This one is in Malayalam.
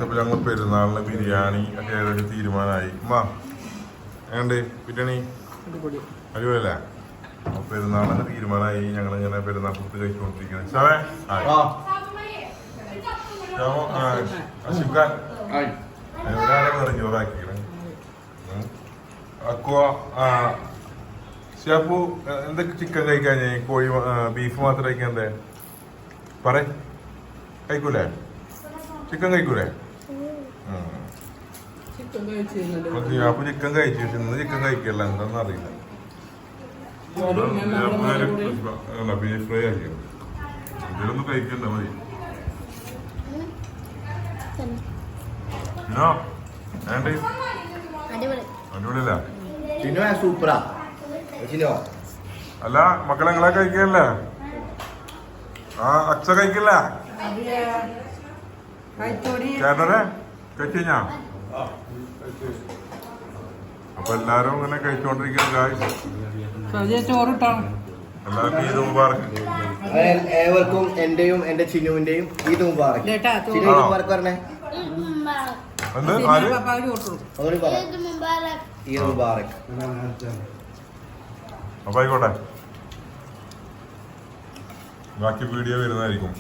അപ്പൊ ഞങ്ങൾ പെരുന്നാളിന് ബിരിയാണി ഒക്കെ ഏതൊരു തീരുമാനമായി ഏണ്ട് ബിരിയാണി അടിപൊളിയല്ലേ? അപ്പൊ പെരുന്നാളിന് തീരുമാനമായി. ഞങ്ങൾ ഇങ്ങനെ പെരുന്നാൾ ഫുഡ് കഴിച്ചുകൊണ്ടിരിക്കുന്നത്. ഷാപ്പു എന്തൊക്കെ ചിക്കൻ കഴിക്കാഞ്ഞേ? കോഴി ബീഫ് മാത്രം കഴിക്കാണ്ടേ? പറ, കഴിക്കൂലേ? ചിക്കൻ കഴിക്കൂലേ? അപ്പൊ ചിക്കൻ കഴിച്ചു. ഇന്ന് ചിക്കൻ കഴിക്കല്ല, എന്താന്ന് അറിയില്ല. ബീഫ് ഫ്രൈ ആക്കിയോ? എന്തെങ്കിലും കഴിക്കണ്ട മതി. അടിപൊളിയല്ല? സൂപ്പറാ. അല്ല മക്കളെ നിങ്ങളെ കഴിക്കല്ലേ? അച്ഛ കഴിക്കില്ല? ചേട്ടനെ കഴിച്ചാ? അപ്പൊ എല്ലാരും ഇങ്ങനെ കഴിച്ചോണ്ടിരിക്കുന്ന എല്ലാവർക്കും ഈദ് മുബാറക്. ഏവർക്കും എന്റെയും എന്റെ ചിന്നുവിന്റെയും ഈദ് മുബാറക്. ഈദ് മുബാറക് പറഞ്ഞേ. ഈദ് മുബാറക്. അപ്പൊ ആയിക്കോട്ടെ, ബാക്കി വീഡിയോ വരുന്നതായിരിക്കും.